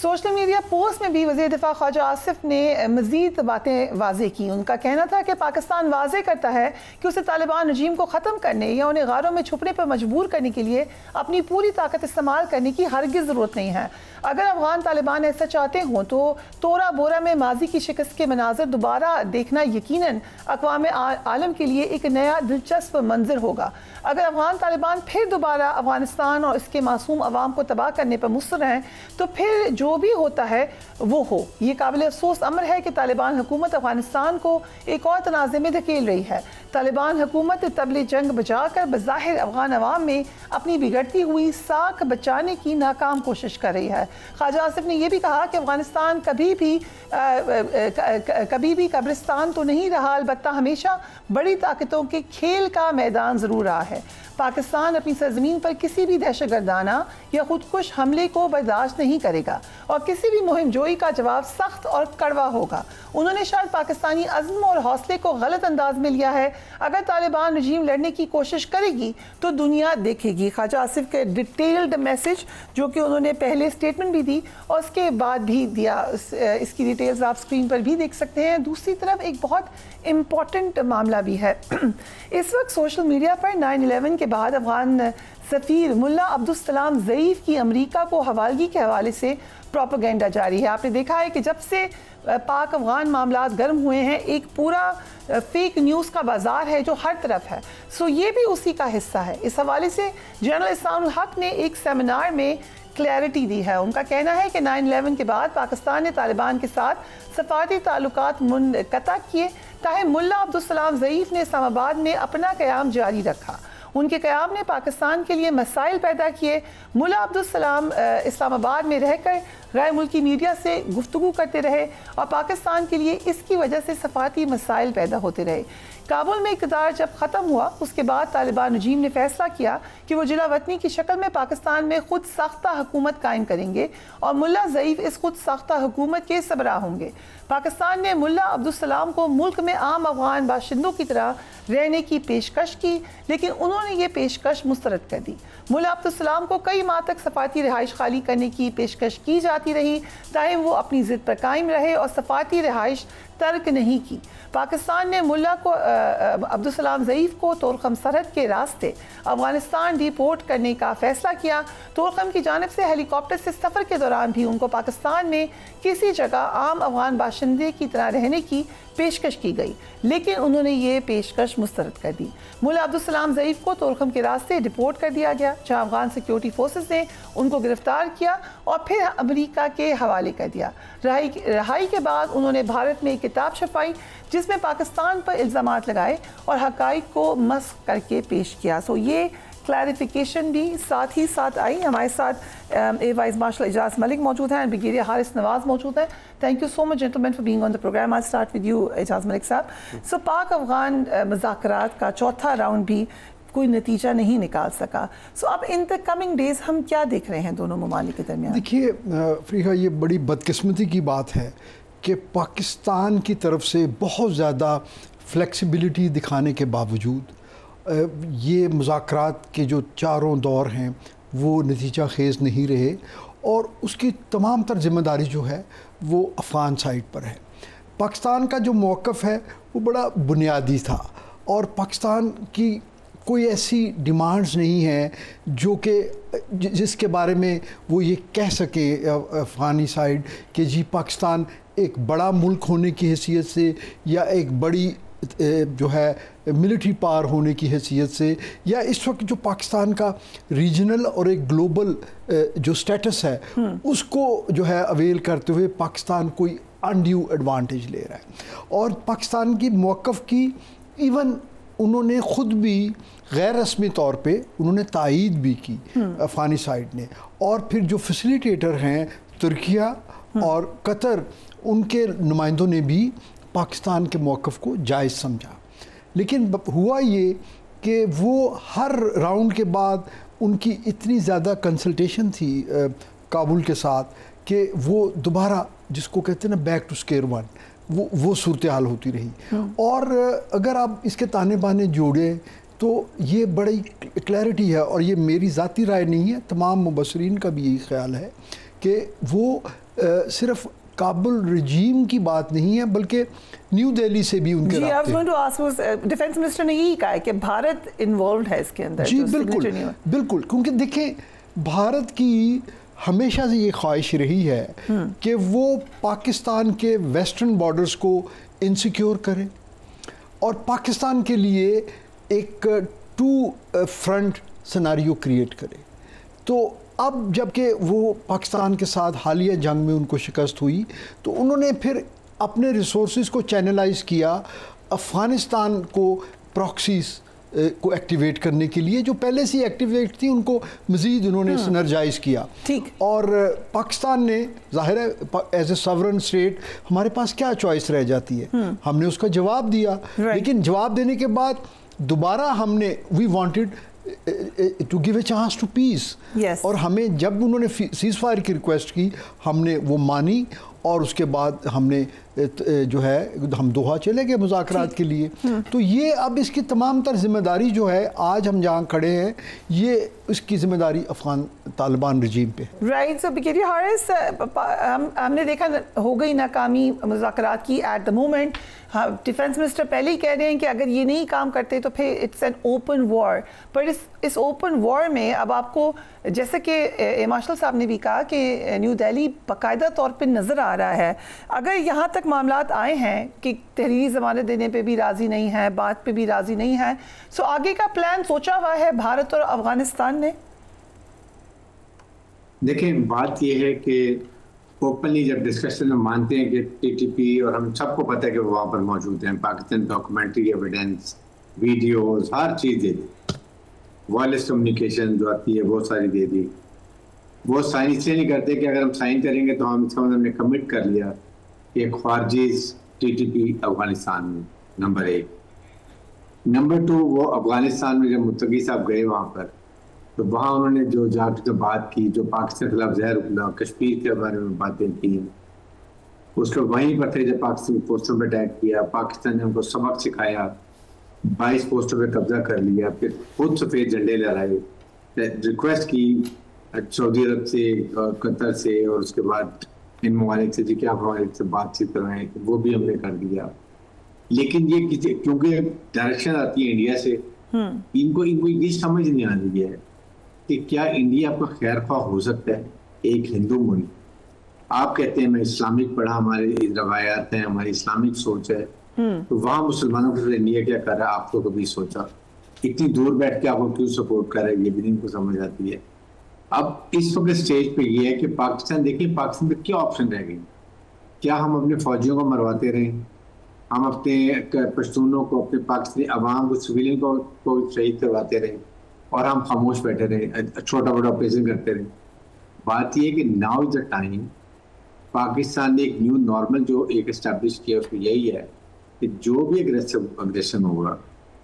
Social media post में भी वज़ीर दिफ़ा ख्वाजा आसिफ ने मज़ीद बातें वाज़े की। उनका कहना था कि पाकिस्तान वाज़े करता है कि उसे तालिबान रजीम को ख़त्म करने या उन्हें गारों में छुपने पर मजबूर करने के लिए अपनी पूरी ताकत इस्तेमाल करने की हरगिज़ ज़रूरत नहीं है। अगर अफगान तालिबान ऐसा चाहते हों तो तोरा बोरा में माजी की शिकस्त के मनाज़र दोबारा देखना यकीनन अक़वाम आलम के लिए एक नया दिलचस्प मंजर होगा। अगर अफगान तालिबान फिर दोबारा अफगानिस्तान और इसके मासूम अवाम को तबाह करने पर मुस्तर हैं तो फिर जो भी होता है वो हो। ये काबिल अफसोस अमर है कि तालिबान हुकूमत अफगानिस्तान को एक और तनाज़े में धकेल रही है। तालिबान हुकूमत तबले जंग बचाकर बज़ाहिर अफगान अवाम में अपनी बिगड़ती हुई साख बचाने की नाकाम कोशिश कर रही है। ख्वाजा आसिफ ने यह भी कहा कि अफगानिस्तान कभी भी कब्रिस्तान तो नहीं रहा, अलबत्ता हमेशा बड़ी ताकतों के खेल का मैदान ज़रूर रहा है। पाकिस्तान अपनी सरजमीन पर किसी भी दहशतगर्दाना या खुदकुश हमले को बर्दाश्त नहीं करेगा और किसी भी मुहिम जोई का जवाब सख्त और कड़वा होगा। उन्होंने शायद पाकिस्तानी अज़्म और हौसले को गलत अंदाज में लिया है। अगर तालिबान रजीम लड़ने की कोशिश करेगी तो दुनिया देखेगी। ख्वाजा आसिफ के डिटेल्ड मैसेज जो कि उन्होंने पहले स्टेटमेंट भी दी और उसके बाद भी दिया, इसकी डिटेल्स आप स्क्रीन पर भी देख सकते हैं। दूसरी तरफ एक बहुत इम्पॉर्टेंट मामला भी है। इस वक्त सोशल मीडिया पर 9/11 के बाद अफगान सफ़ीर मुल्ला अब्दुल सलाम ज़ईफ़ की अमेरिका को हवालगी के हवाले से प्रोपेगेंडा जारी है। आपने देखा है कि जब से पाक अफगान मामलात गर्म हुए हैं एक पूरा फेक न्यूज़ का बाज़ार है जो हर तरफ है। सो ये भी उसी का हिस्सा है। इस हवाले से जनरल इस्लामुल हक ने एक सेमिनार में क्लैरिटी दी है। उनका कहना है कि 9/11 के बाद पाकिस्तान ने तालिबान के साथ सफारती ताल्लुकात मुनक़ता किए, ताहम मुल्ला अब्दुल सलाम ज़ईफ़ ने इस्लामाबाद में अपना क़याम जारी रखा। उनके क़याम ने पाकिस्तान के लिए मसाइल पैदा किए। मुल्ला अब्दुल सलाम इस्लामाबाद में रहकर गैर मुल्की मीडिया से गुफ्तगू करते रहे और पाकिस्तान के लिए इसकी वजह से सफारती मसाइल पैदा होते रहे। काबुल में इक़्तिदार जब ख़त्म हुआ उसके बाद तालिबान रजीम ने फैसला किया कि वो जिला वतनी की शक्ल में पाकिस्तान में खुद साख्ता हुकूमत कायम करेंगे और मुल्ला ज़ईफ़ इस खुद साख्ता हुकूमत के सरबराह होंगे। पाकिस्तान ने मुल्ला अब्दुल सलाम को मुल्क में आम अफगान बाशिंदों की तरह रहने की पेशकश की, लेकिन उन्होंने ये पेशकश मुस्तरद कर दी। मुल्ला अब्दुल सलाम को कई माह तक सफारती रिहाइश खाली करने की पेशकश की जाती रही, ताकि वो अपनी ज़िद पर कायम रहे और सफारती रिहाइश तर्क नहीं की। पाकिस्तान ने मुल्ला अब्दुल सलाम ज़ईफ़ को तोरखम सरहद के रास्ते अफगानिस्तान डिपोर्ट करने का फ़ैसला किया। तोरखम की जानिब से हेलीकॉप्टर से सफ़र के दौरान भी उनको पाकिस्तान में किसी जगह आम अफगान बाशिंदे की तरह रहने की पेशकश की गई, लेकिन उन्होंने ये पेशकश मुस्तरद कर दी। मुल्ला अब्दुल सलाम ज़ईफ़ को तोरखम के रास्ते डिपोर्ट कर दिया गया, जहाँ अफगान सिक्योरिटी फोर्सेस ने उनको गिरफ्तार किया और फिर अमेरिका के हवाले कर दिया। रहाई के बाद उन्होंने भारत में एक किताब छपाई जिसमें पाकिस्तान पर इल्ज़ामात लगाए और हक़ाइक़ को मस्ख़ करके पेश किया। सो ये क्लैरिफिकेशन भी साथ ही साथ आई। हमारे साथ air vice marshal Ejaz Malik मौजूद हैं, ब्रिगेडियर हारिस नवाज़ मौजूद हैं। Thank you so much gentleman for being on the program. I start with you Ejaz Malik साहब। सो पाक अफगान मुज़ाकरात का चौथा राउंड भी कोई नतीजा नहीं निकाल सका। सो अब इन द कमिंग डेज हम क्या देख रहे हैं दोनों ममालिक के दरमियान? देखिए फ़रीहा, ये बड़ी बदकिस्मती की बात है कि पाकिस्तान की तरफ से बहुत ज़्यादा फ्लेक्सिबिलिटी दिखाने के बावजूद ये मुज़ाकरात के जो चारों दौर हैं वो नतीजा खेज़ नहीं रहे और उसकी तमाम तर ज़िम्मेदारी जो है वो अफ़गान साइड पर है। पाकिस्तान का जो मौक़िफ़ है वो बड़ा बुनियादी था और पाकिस्तान की कोई ऐसी डिमांड्स नहीं है जो कि जिसके बारे में वो ये कह सके अफ़गानी साइड कि जी पाकिस्तान एक बड़ा मुल्क होने की हैसियत से या एक बड़ी जो है मिलिट्री पावर होने की हैसियत से या इस वक्त जो पाकिस्तान का रीजनल और एक ग्लोबल जो स्टेटस है उसको जो है अवेल करते हुए पाकिस्तान कोई अनड्यू एडवांटेज ले रहा है। और पाकिस्तान की मौक़िफ़ की इवन उन्होंने ख़ुद भी गैर रस्मी तौर पे उन्होंने तायीद भी की अफ़गानी साइड ने, और फिर जो फैसिलिटेटर हैं तुर्किया और कतर, उनके नुमाइंदों ने भी पाकिस्तान के मौक़िफ़ को जायज़ समझा। लेकिन हुआ ये कि वो हर राउंड के बाद उनकी इतनी ज़्यादा कंसल्टेशन थी काबुल के साथ कि वो दोबारा जिसको कहते हैं ना बैक टू स्क्वायर वन, वो सूरत हाल होती रही। और अगर आप इसके ताने बाने जोड़ें तो ये बड़ी क्लैरिटी है, और ये मेरी ज़ाती राय नहीं है, तमाम मुबसरीन का भी यही ख्याल है कि वो सिर्फ काबुल रजीम की बात नहीं है बल्कि न्यू दिल्ली से भी उनके डिफेंस मिनिस्टर ने यही कहा है कि भारत इन्वॉल्व है इसके अंदर। जी बिल्कुल बिल्कुल, क्योंकि देखें भारत की हमेशा से ये ख्वाहिश रही है कि वो पाकिस्तान के वेस्टर्न बॉर्डर्स को इनसिक्योर करे और पाकिस्तान के लिए एक टू फ्रंट सिनेरियो क्रिएट करे। तो अब जबकि वो पाकिस्तान के साथ हालिया जंग में उनको शिकस्त हुई तो उन्होंने फिर अपने रिसोर्सेज को चैनलाइज किया अफ़गानिस्तान को प्रॉक्सीज को एक्टिवेट करने के लिए, जो पहले से एक्टिवेट थी उनको मज़ीद उन्होंने सिनर्जाइज किया। ठीक। और पाकिस्तान ने ज़ाहिर है एज ए सॉवरेन स्टेट हमारे पास क्या चॉइस रह जाती है, हमने उसका जवाब दिया। लेकिन जवाब देने के बाद दोबारा हमने we wanted to give a chance to peace. और हमें जब उन्होंने सीज़ फायर की रिक्वेस्ट की हमने वो मानी और उसके बाद हमने जो है हम दोहा चले गए मुज़ाकरात के लिए। तो ये अब इसकी तमाम तर जिम्मेदारी जो है आज हम जहाँ खड़े हैं ये इसकी जिम्मेदारी अफ़गान तालिबान रजीम पे है। राइट। सो ब्रिगेडियर हारिस, हमने देखा हो गई नाकामी मुज़ाकरात की एट द मोमेंट। हाँ, डिफेंस मिनिस्टर पहले ही कह रहे हैं कि अगर ये नहीं काम करते तो फिर इट्स एन ओपन वॉर। पर इस ओपन वॉर में अब आपको जैसे कि मार्शल साहब ने भी कहा कि न्यू दिल्ली बाकायदा तौर पे नज़र आ रहा है, अगर यहाँ तक मामलात आए हैं कि तहरीरी ज़मानत देने पे भी राज़ी नहीं है, बात पे भी राज़ी नहीं है, सो आगे का प्लान सोचा हुआ है भारत और अफ़गानिस्तान ने? देखें बात यह है कि ओपनली जब डिस्कशन में मानते हैं कि टीटीपी और हम सबको पता है कि वो वहाँ पर मौजूद हैं, पाकिस्तान डॉक्यूमेंट्री एविडेंस वीडियोस हर चीज़ दे दी, वायरलेस कम्युनिकेशन जो आती है बहुत सारी दे दी। वो साइन इसलिए नहीं करते कि अगर हम साइन करेंगे तो हम हमने कमिट कर लिया कि ख्वारजीज टीटीपी अफगानिस्तान में, नंबर 1। नंबर 2, वो अफगानिस्तान में जब मुत्तकी साहब गए वहाँ पर तो वहाँ उन्होंने जो जाकर जो बात की, जो पाकिस्तान के खिलाफ जहर उगला, कश्मीर के बारे में बातें की, उसके वहीं पर थे जब पाकिस्तान पोस्टों पर अटैक किया, पाकिस्तान ने उनको सबक सिखाया, 22 पोस्टों पे कब्जा कर लिया, फिर खुद सफ़ेद झंडे लहराए, रिक्वेस्ट की सऊदी अरब से, कतर से और उसके बाद इन ममालिक से जी क्या ममालिक से बातचीत करवाएं, वो भी हमने कर दिया। लेकिन ये क्योंकि डायरेक्शन आती है इंडिया से, इनको ये समझ नहीं आ रही है कि क्या इंडिया आपका खैर ख्वाह हो सकता है एक हिंदू मुल्क। आप कहते हैं मैं इस्लामिक पढ़ा, हमारी रवायात हैं, हमारी इस्लामिक सोच है, तो वहाँ मुसलमानों को इंडिया क्या कर रहा है आपको कभी सोचा? इतनी दूर बैठ के आपको क्यों सपोर्ट कर रहा है ये भी नहीं को समझ आती है। अब इस वक्त स्टेज पे ये है कि पाकिस्तान, देखिए पाकिस्तान में क्या ऑप्शन रह गई, क्या हम अपने फौजियों को मरवाते रहें, हम अपने पश्तूनों को, अपने पाकिस्तानी अवाम को, सिविलियन को शहीद करवाते रहें और हम खामोश बैठे रहें, छोटा बड़ा ऑपरेशन करते रहें? बात यह है कि now is the time, Pakistan ने एक न्यू नॉर्मल जो एक इस्टेब्लिश किया उसमें यही है कि जो भी अग्रेशन होगा,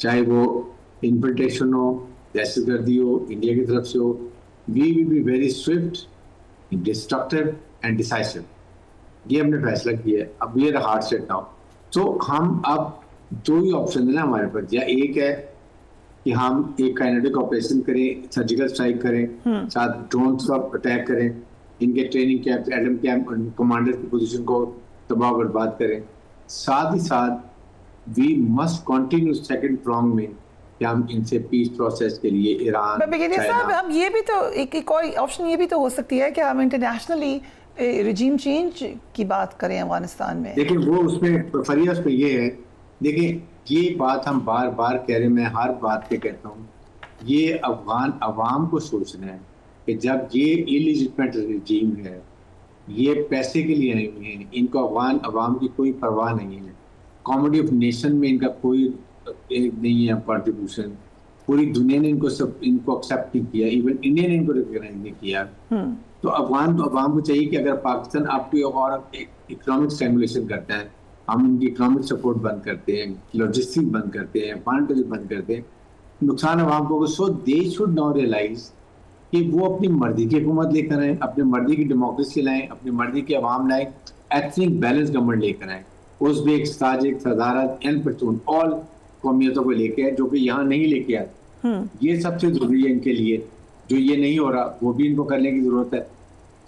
चाहे वो इन्फिल्ट्रेशन हो, दहशतगर्दी हो, इंडिया की तरफ से हो, we will be very swift, destructive and decisive. ये हमने फैसला किया है। अब ये हार्ड सेट नाउ। तो हम अब दो ही ऑप्शन है ना हमारे पास, या एक है कि हम एक काइनेटिक ऑपरेशन करें, सर्जिकल स्ट्राइक करें, साथ ड्रोन पर अटैक करें, इनके ट्रेनिंग कैंप, एडम कैंप, कमांडर की पोजीशन को तबाह बर्बाद करें, साथ ही साथ we must continue second prong में कि हम इनसे पीस प्रोसेस के लिए ईरान, साहब हम ये भी तो एक और ऑप्शन ये भी तो हो सकती है कि हम इंटरनेशनली रिजीम चेंज की बात करें अफगानिस्तान में। देखिए वो उसमें फरिया उस पर ये है, देखिए ये बात हम बार बार कह रहे हैं, मैं हर बात पे कहता हूँ, ये अफगान अवाम को सोचना है कि जब ये इलिजिटमेट रिजीम है, ये पैसे के लिए आए हुए हैं, इनको अफगान अवाम की कोई परवाह नहीं है, कॉमेडी ऑफ नेशन में इनका कोई नहीं है कॉन्ट्रीब्यूशन, पूरी दुनिया ने इनको एक्सेप्ट नहीं किया, इवन इंडिया ने इनको रिकॉग्नाइज नहीं किया। तो अफगान को चाहिए कि अगर पाकिस्तान आपकी और इकोनॉमिक स्टिमुलेशन करता है, हम उनकी इकोनॉमिक सपोर्ट बंद करते हैं, लॉजिस्टिक बंद करते हैं, फंड बंद करते हैं, नुकसान अवाम को। सो दे शुड नाउ रियलाइज कि वो अपनी मर्जी की हुकूमत लेकर आए, अपनी मर्जी की डेमोक्रेसी लाएं, अपनी मर्जी की अवाम लाएं, एथनिक बैलेंस गवर्नमेंट लेकर आए, उज़्बेक, ताजिक, सदारत, एंड पश्तून, ऑल कौमियतों को लेके आए जो कि यहाँ नहीं लेके आए। ये सबसे जरूरी है इनके लिए। जो ये नहीं हो रहा वो भी इनको करने की जरूरत है।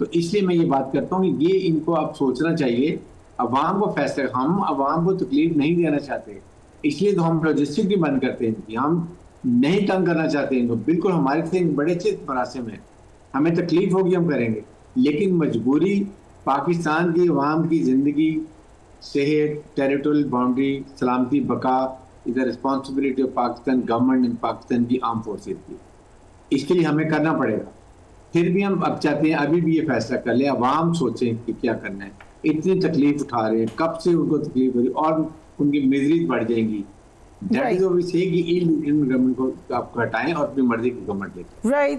तो इसलिए मैं ये बात करता हूँ कि ये इनको अब सोचना चाहिए, अवाम को फैसला, हम अवाम को तकलीफ नहीं देना चाहते, इसलिए तो हम लॉजिस्टिक भी बंद करते हैं कि हम नहीं तंग करना चाहते इनको। बिल्कुल हमारे से बड़े अच्छे मरासिम है, हमें तकलीफ होगी हम करेंगे, लेकिन मजबूरी पाकिस्तान की अवाम की ज़िंदगी, सेहत, टेरिटोरियल बाउंड्री, सलामती, बका is the responsibility of Pakistan government and Pakistan की आर्म फोर्सेज की। इसके लिए हमें करना पड़ेगा। फिर भी हम अब चाहते हैं अभी भी ये फैसला कर ले, अवाम सोचें कि क्या करना है। इतनी तकलीफ उठा रहे हैं, कब से उनको तकलीफ हो रही और उनकी मिजरीज बढ़ जाएंगी। दैट इज ऑब्वियस है कि गवर्नमेंट को आप हटाएं और अपनी मर्जी की गवर्नमेंट लें। राइट।